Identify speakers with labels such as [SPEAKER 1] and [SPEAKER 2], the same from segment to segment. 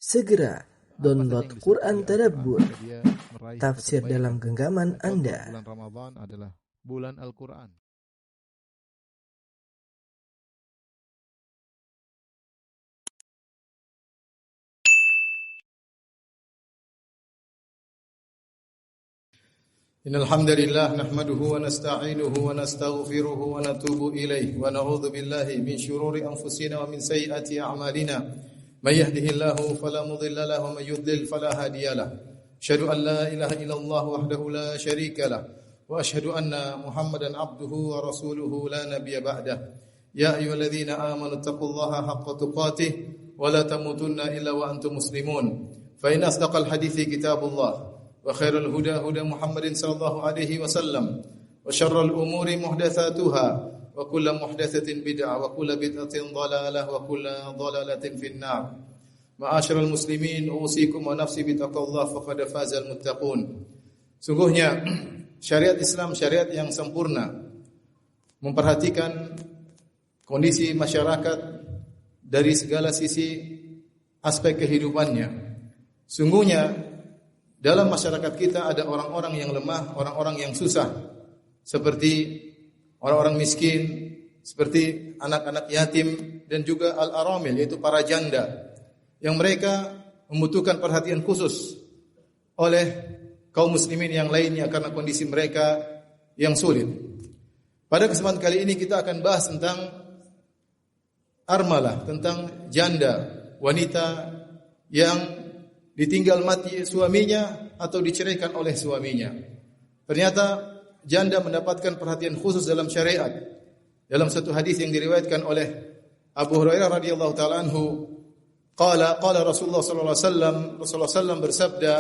[SPEAKER 1] Segera download Quran Tadabbur, tafsir dalam genggaman Anda.
[SPEAKER 2] Bulan Ramadan adalah bulan Al-Quran.
[SPEAKER 3] Innal hamdalillah nahmaduhu wa nasta'inuhu wa nastaghfiruhu wa natubu ilayhi wa na'udzu billahi min shururi anfusina wa min sayyiati a'malina. May yahdihillahu fala mudilla lahu wa may yudlil fala hadiya lahu. Asyhadu an la ilaha illallah wahdahu la syarika lahu wa asyhadu anna Muhammadan abduhu wa rasuluhu la nabiyya ba'dah. Ya ayyuhalladzina amanu taqullaha haqqa tuqatih wa la tamutunna illa wa antum muslimun. Fa in asdaqal hadithi kitabullah wa khairul huda huda Muhammadin sallallahu alaihi wasallam wa syarrul umuri muhdatsatuha wa kullu muhdatsatin bid'ah wa kullu bid'atin dhalalah wa kullu dhalalatin finnar. Ma'asyiral muslimin, usikum wa nafsi bittaqwallah faqad fazal muttaqun. Sungguhnya syariat Islam syariat yang sempurna, memperhatikan kondisi masyarakat dari segala sisi aspek kehidupannya. Sungguhnya dalam masyarakat kita ada orang-orang yang lemah, orang-orang yang susah, seperti orang-orang miskin, seperti anak-anak yatim, dan juga al-aramil, yaitu para janda, yang mereka membutuhkan perhatian khusus oleh kaum muslimin yang lainnya karena kondisi mereka yang sulit. Pada kesempatan kali ini kita akan bahas tentang armalah, tentang janda, wanita yang ditinggal mati suaminya atau diceraikan oleh suaminya. Ternyata janda mendapatkan perhatian khusus dalam syariat. Dalam satu hadis yang diriwayatkan oleh Abu Hurairah radhiyallahu taala anhu, qala Rasulullah sallallahu alaihi wasallam, Rasulullah sallallahu bersabda,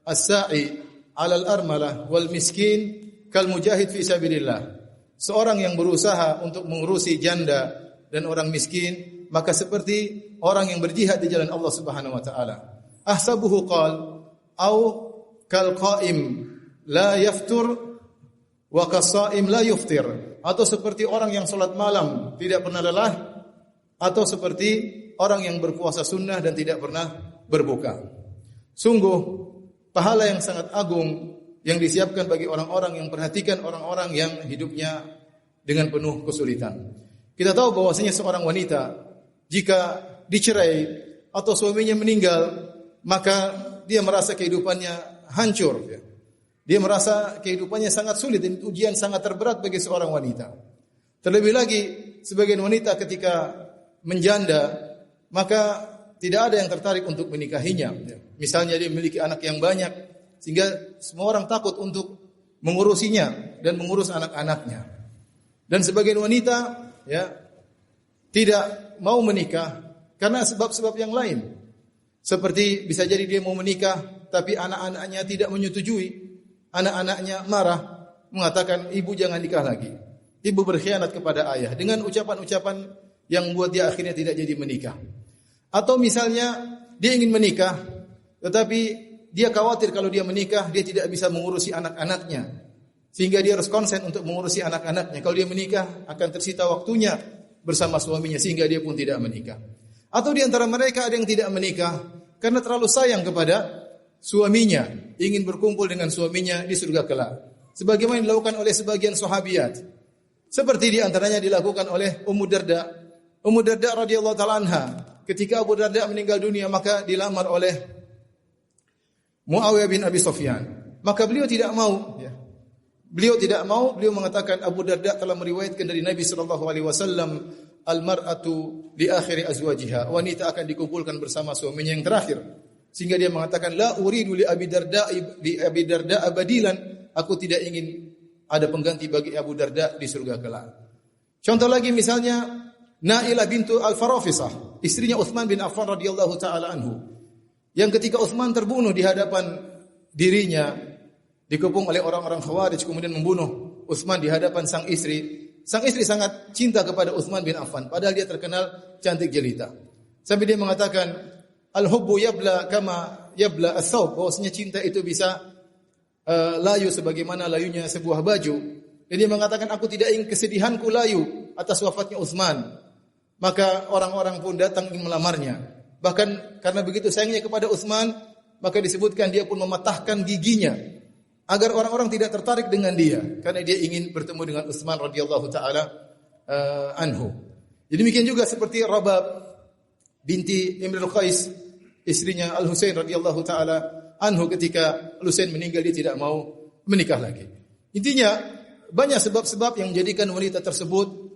[SPEAKER 3] "As-sa'i 'alal armalah wal miskin kal mujahid fi sabilillah." Seorang yang berusaha untuk mengurusi janda dan orang miskin, maka seperti orang yang berjihad di jalan Allah Subhanahu wa taala. Ahsabuhu qal au kal qaim la yaftur wa qasaim la yuftir, atau seperti orang yang salat malam tidak pernah lelah, atau seperti orang yang berpuasa sunnah dan tidak pernah berbuka. Sungguh pahala yang sangat agung yang disiapkan bagi orang-orang yang perhatikan orang-orang yang hidupnya dengan penuh kesulitan. Kita tahu bahwasanya seorang wanita jika dicerai atau suaminya meninggal, maka dia merasa kehidupannya hancur. Dia merasa kehidupannya sangat sulit dan ujian sangat terberat bagi seorang wanita. Terlebih lagi, sebagian wanita ketika menjanda, maka tidak ada yang tertarik untuk menikahinya. Misalnya dia memiliki anak yang banyak, sehingga semua orang takut untuk mengurusinya dan mengurus anak-anaknya. Dan sebagian wanita tidak mau menikah karena sebab-sebab yang lain. Seperti bisa jadi dia mau menikah, tapi anak-anaknya tidak menyetujui. Anak-anaknya marah, mengatakan ibu jangan nikah lagi. Ibu berkhianat kepada ayah dengan ucapan-ucapan yang membuat dia akhirnya tidak jadi menikah. Atau misalnya dia ingin menikah, tetapi dia khawatir kalau dia menikah dia tidak bisa mengurusi anak-anaknya, sehingga dia harus konsen untuk mengurusi anak-anaknya. Kalau dia menikah akan tersita waktunya bersama suaminya, sehingga dia pun tidak menikah. Atau di antara mereka ada yang tidak menikah karena terlalu sayang kepada suaminya, ingin berkumpul dengan suaminya di surga kelak. Sebagaimana dilakukan oleh sebagian sahabiat. Seperti di antaranya dilakukan oleh Ummu Darda. Ummu Darda radhiyallahu taala anha, ketika Abu Darda meninggal dunia maka dilamar oleh Muawiyah bin Abi Sufyan. Maka beliau tidak mau, Beliau mengatakan Abu Darda telah meriwayatkan dari Nabi sallallahu alaihi wasallam, al-mar'atu li akhiri azwajiha, wanita akan dikumpulkan bersama suaminya yang terakhir. Sehingga dia mengatakan la uridu li Abi Darda abadilan, aku tidak ingin ada pengganti bagi Abu Darda di surga kelak. Contoh lagi misalnya Nailah bintu Al-Farafisah, istrinya Utsman bin Affan radhiyallahu taala anhu, yang ketika Utsman terbunuh di hadapan dirinya, dikepung oleh orang-orang Khawarij, kemudian membunuh Utsman di hadapan sang istri. Sang istri sangat cinta kepada Utsman bin Affan, padahal dia terkenal cantik jelita. Sampai dia mengatakan, al-hubbu yabla kama yabla as-thawb, bahwasanya cinta itu bisa layu sebagaimana layunya sebuah baju. Dan dia mengatakan, aku tidak ingin kesedihanku layu atas wafatnya Utsman. Maka orang-orang pun datang ingin melamarnya. Bahkan karena begitu sayangnya kepada Utsman, maka disebutkan dia pun mematahkan giginya agar orang-orang tidak tertarik dengan dia karena dia ingin bertemu dengan Utsman radhiyallahu taala anhu. Jadi demikian juga seperti Rabab binti Imrul Qais, istrinya Al-Husain radhiyallahu taala anhu, ketika Al-Husain meninggal dia tidak mau menikah lagi. Intinya banyak sebab-sebab yang menjadikan wanita tersebut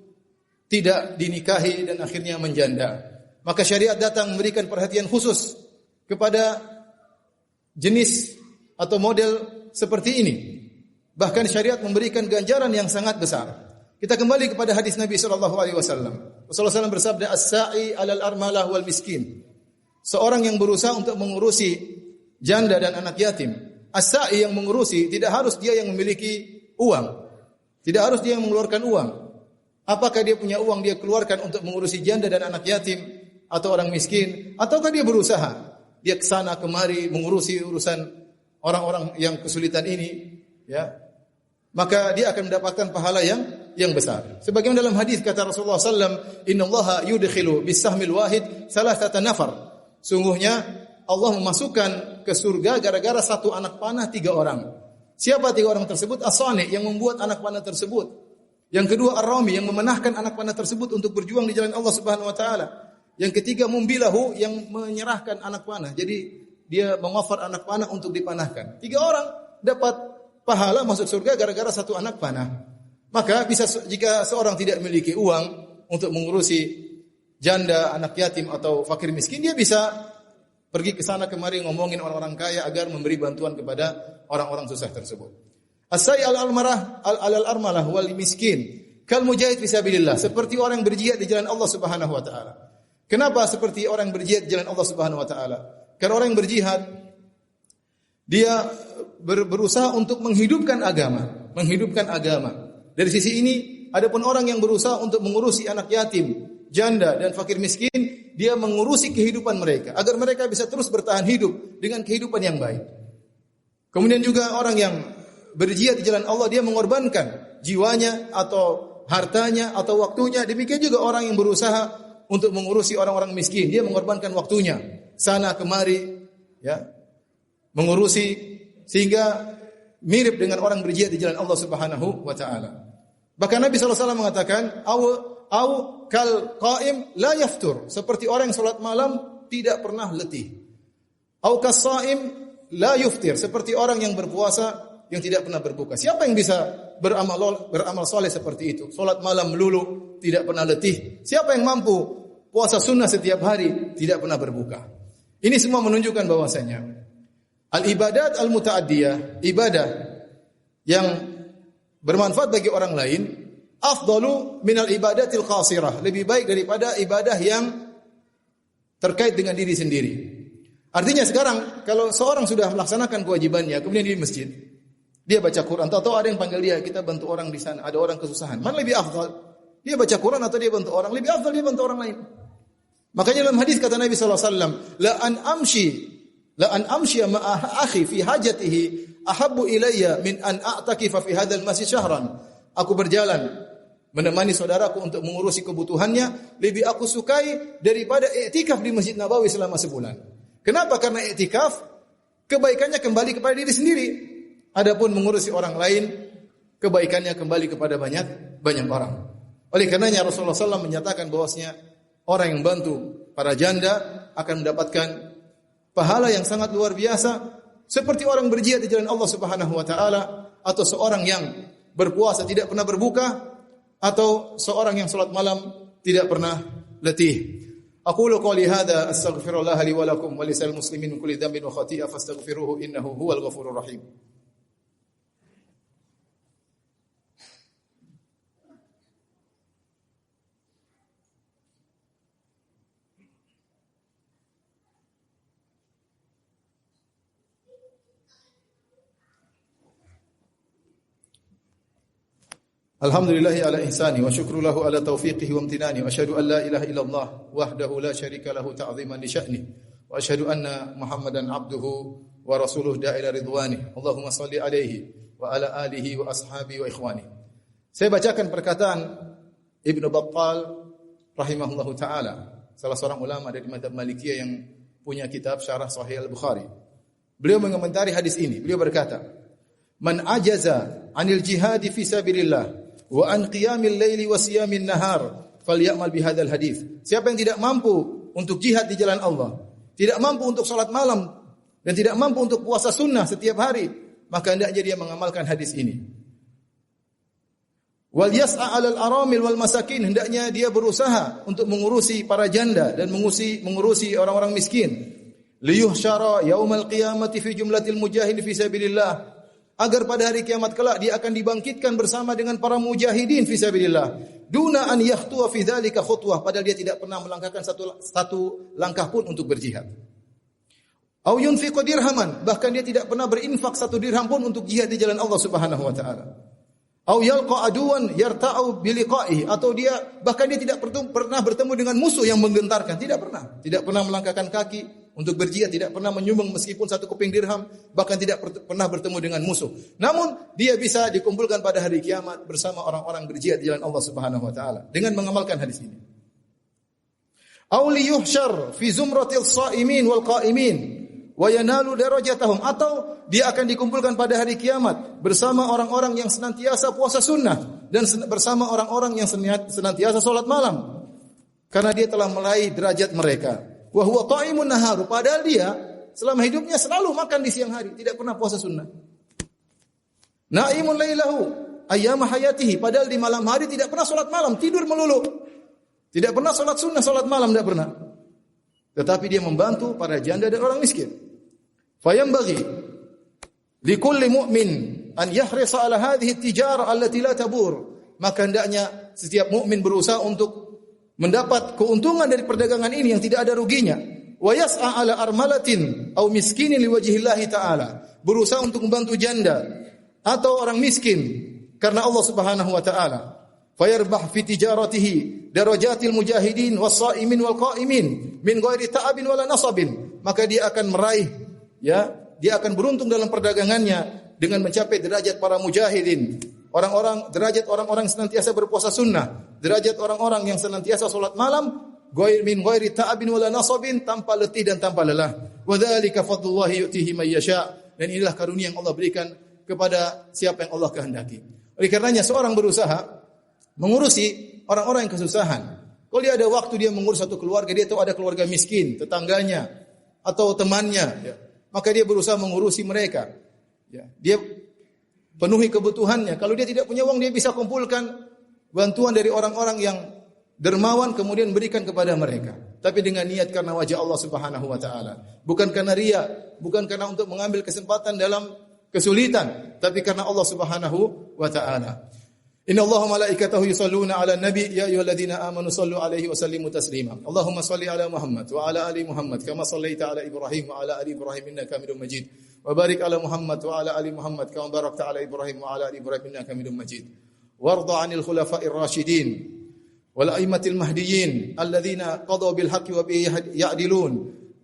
[SPEAKER 3] tidak dinikahi dan akhirnya menjanda. Maka syariat datang memberikan perhatian khusus kepada jenis atau model seperti ini. Bahkan syariat memberikan ganjaran yang sangat besar. Kita kembali kepada hadis Nabi sallallahu alaihi wasallam. Rasulullah SAW bersabda, "As-sa'i 'alal armalah wal miskin." Seorang yang berusaha untuk mengurusi janda dan anak yatim. As-sa'i yang mengurusi tidak harus dia yang memiliki uang. Tidak harus dia yang mengeluarkan uang. Apakah dia punya uang dia keluarkan untuk mengurusi janda dan anak yatim atau orang miskin, ataukah dia berusaha dia ke sana kemari mengurusi urusan orang-orang yang kesulitan ini, ya, maka dia akan mendapatkan pahala yang besar. Sebagaimana dalam hadis kata Rasulullah SAW, "Innallaha yudkhilu bis-sahmil wahid thalathata nafar." Sungguhnya Allah memasukkan ke surga gara-gara satu anak panah 3 orang. Siapa 3 orang tersebut? As-sani, yang membuat anak panah tersebut. Yang kedua ar-rami, yang memenahkan anak panah tersebut untuk berjuang di jalan Allah Subhanahu wa taala. Yang ketiga mumbilahu, yang menyerahkan anak panah. Jadi dia mengoffer anak panah untuk dipanahkan. 3 orang dapat pahala masuk surga gara-gara satu anak panah. Maka bisa jika seorang tidak memiliki uang untuk mengurusi janda, anak yatim atau fakir miskin, dia bisa pergi ke sana kemari ngomongin orang-orang kaya agar memberi bantuan kepada orang-orang susah tersebut. As-sa'i 'alal armalah wal miskin kal mujahid fi sabilillah, seperti orang yang berjihad di jalan Allah Subhanahu wa taala. Kenapa seperti orang yang berjihad di jalan Allah Subhanahu wa taala? Karena orang yang berjihad dia berusaha untuk menghidupkan agama. Dari sisi ini, adapun orang yang berusaha untuk mengurusi anak yatim, janda dan fakir miskin, dia mengurusi kehidupan mereka agar mereka bisa terus bertahan hidup dengan kehidupan yang baik. Kemudian juga orang yang berjihad di jalan Allah, dia mengorbankan jiwanya atau hartanya atau waktunya. Demikian juga orang yang berusaha untuk mengurusi orang-orang miskin, dia mengorbankan waktunya sana kemari, ya, mengurusi, sehingga mirip dengan orang berjihad di jalan Allah Subhanahu wa taala. Bahkan Nabi sallallahu alaihi wasallam mengatakan, "Au kal qaim la yaftur," seperti orang yang salat malam tidak pernah letih. "Au kas shaim la yuftir," seperti orang yang berpuasa yang tidak pernah berbuka. Siapa yang bisa beramal soleh seperti itu? Salat malam melulu, tidak pernah letih. Siapa yang mampu puasa sunnah setiap hari, tidak pernah berbuka? Ini semua menunjukkan bahwasanya al-ibadat al-muta'addiyah, ibadah yang bermanfaat bagi orang lain, afdalu minal ibadatil qasirah, lebih baik daripada ibadah yang terkait dengan diri sendiri. Artinya sekarang kalau seorang sudah melaksanakan kewajibannya, kemudian di masjid, dia baca Quran, atau ada yang panggil dia, kita bantu orang di sana, ada orang kesusahan. Mana lebih afdal? Dia baca Quran atau dia bantu orang? Lebih afdal dia bantu orang lain. Makanya dalam hadis kata Nabi sallallahu alaihi wasallam, la an amshi ma'a akhi fi hajatihi ahabbu ilayya min an a'takifa fi hadzal masjid syahran. Aku berjalan menemani saudaraku untuk mengurusi kebutuhannya, lebih aku sukai daripada i'tikaf di Masjid Nabawi selama sebulan. Kenapa? Karena i'tikaf kebaikannya kembali kepada diri sendiri. Adapun mengurusi orang lain, kebaikannya kembali kepada banyak orang. Oleh karenanya Rasulullah SAW menyatakan bahwasanya orang yang bantu para janda akan mendapatkan pahala yang sangat luar biasa, seperti orang berjihad di jalan Allah Subhanahu wa taala, atau seorang yang berpuasa tidak pernah berbuka, atau seorang yang salat malam tidak pernah letih. Aqulu qouli hadza astaghfirullah li wa lakum wa lisal muslimin min kulli dhanbin wa khati'ah fastaghfiruhu innahu huwal ghafurur rahim. Alhamdulillahi ala ihsani wa syukru lahu ala taufiqihi wa amtinani wa asyhadu an la ilaha illallah wahdahu la syarika lahu ta'ziman li sya'ni wa asyhadu anna Muhammadan abduhu wa rasuluhu da'ila ridwani. Allahumma salli alaihi wa ala alihi wa ashabihi wa ikhwani. Saya bacakan perkataan Ibnu Battal rahimahullahu taala. salah seorang ulama dari mazhab Malikiyah yang punya kitab Syarah Sahih Al-Bukhari. Beliau mengomentari hadis ini. Beliau berkata, "Man ajaza 'anil jihadi fi sabilillah wa an qiyamil laili wa siyamin nahar falyamal bihadzal hadis." Siapa yang tidak mampu untuk jihad di jalan Allah, tidak mampu untuk salat malam dan tidak mampu untuk puasa sunnah setiap hari, maka hendaknya dia mengamalkan hadis ini. Wal yas'a 'alal aramil wal masakin, hendaknya dia berusaha untuk mengurusi para janda dan mengurusi orang-orang miskin. Liyuhsyara yaumal qiyamati fi jumlatil mujahidin fi sabilillah, agar pada hari kiamat kelak dia akan dibangkitkan bersama dengan para mujahidin fi sabilillah. Duna an yakhtuwa fi dzalika khutwah, padahal dia tidak pernah melangkahkan satu langkah pun untuk berjihad. Au yunfiqu dirhaman, bahkan dia tidak pernah berinfak satu dirham pun untuk jihad di jalan Allah Subhanahu wa taala. Au yalqa aduwan yarta'u bi liqa'ihi, atau dia bahkan dia tidak pernah bertemu dengan musuh yang menggentarkan, tidak pernah melangkahkan kaki untuk berjihad, tidak pernah menyumbang meskipun satu keping dirham, bahkan tidak pernah bertemu dengan musuh. Namun dia bisa dikumpulkan pada hari kiamat bersama orang-orang berjihad di jalan Allah Subhanahu wa taala dengan mengamalkan hadis ini. Au liyuhsyar fi zumratil shaimin wal qaimin wa yanalu darajatahum, atau dia akan dikumpulkan pada hari kiamat bersama orang-orang yang senantiasa puasa sunnah dan bersama orang-orang yang senantiasa salat malam, karena dia telah meraih derajat mereka. Wa huwa ta'imun nahar, padahal dia selama hidupnya selalu makan di siang hari, tidak pernah puasa sunnah. Na'imun lailahu ayyama hayatihi, padahal di malam hari tidak pernah salat malam, tidur melulu. Tidak pernah salat sunnah, salat malam tidak pernah. Tetapi dia membantu para janda dan orang miskin. Fayambaghi likulli mu'min an yahrisa ala hadhihi at-tijara allati la tabur, maka hendaknya setiap mukmin berusaha untuk mendapat keuntungan dari perdagangan ini yang tidak ada ruginya. Wa yas'a ala armalatin aw miskinin liwajhillahi ta'ala, berusaha untuk membantu janda atau orang miskin karena Allah Subhanahu wa taala. Fayarbah fi tijaratihi darajatil mujahidin was-shaimin wal qaimin min ghairi ta'abin wala nasabin, maka dia akan meraih, dia akan beruntung dalam perdagangannya dengan mencapai derajat para mujahidin, derajat orang-orang yang senantiasa berpuasa sunnah, derajat orang-orang yang senantiasa salat malam, min ghairi ta'abin wala nasabin, tanpa letih dan tanpa lelah. Wa dzalika fadlullahi yu'tihi may yasha, dan inilah karunia yang Allah berikan kepada siapa yang Allah kehendaki. Oleh karenanya seorang berusaha mengurusi orang-orang yang kesusahan. Kalau dia ada waktu, dia mengurus satu keluarga, dia tahu ada keluarga miskin, tetangganya atau temannya, maka dia berusaha mengurusi mereka. Dia penuhi kebutuhannya. Kalau dia tidak punya uang, dia bisa kumpulkan bantuan dari orang-orang yang dermawan, kemudian berikan kepada mereka. Tapi dengan niat karena wajah Allah Subhanahu wa taala. Bukan karena riya, bukan karena untuk mengambil kesempatan dalam kesulitan, tapi karena Allah Subhanahu wa taala. Inna Allaha malaikatahu yusalluna 'alan nabi ya ayyuhalladzina amanu sallu 'alaihi wa sallimu taslima. Allahumma shalli 'ala Muhammad wa 'ala ali Muhammad kama shallaita 'ala Ibrahim wa 'ala ali Ibrahim innaka Hamidum Majid. Wa barik 'ala Muhammad wa 'ala ali Muhammad kama barakta 'ala Ibrahim wa 'ala ali Ibrahim innaka Hamidum Majid. Warda 'anil khulafa'ir rasyidin wal a'immatil mahdiyyin alladzina qadaw bil haqqi wa bihi ya'dilun.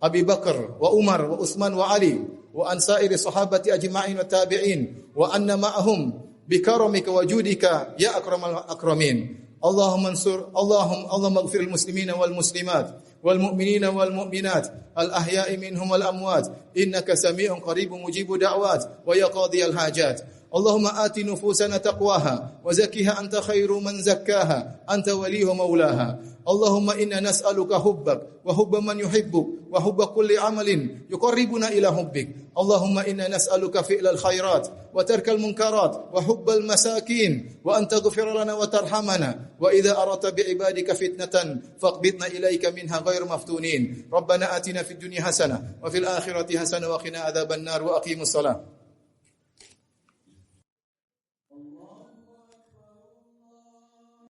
[SPEAKER 3] Abi Bakar wa Umar wa Utsman wa Ali wa an sa'iri sahabati ajma'in wa tabi'in wa anna ma'ahum bikaramika wa judika ya akramal akramin. Allahumma ighfir lil muslimina wal muslimat wal mu'minina wal mu'minat al ahya'i minhum wal amwat innaka sami'un qaribun mujibud da'wat wa ya qadiyal hajat. Allahumma ati nufusana taqwaha wa zakkiha anta khairu man zakkaha anta waliyuha maulaha. Allahumma inna nas'aluka hubbak wa hubba man yuhibbuk wa hubba kulli amalin yuqarribuna ila hubbik. Allahumma inna nas'aluka fi'lal khairat wa tarkal munkarat wa hubbal masakin wa an taghfir lana wa tarhamana wa idza aradta bi ibadika fitnatan faqbidna ilaika minha ghairu maftunin. Rabbana atina fid dunya hasanah wa fil akhirati hasanah wa qina adzaban nar wa aqimus salah.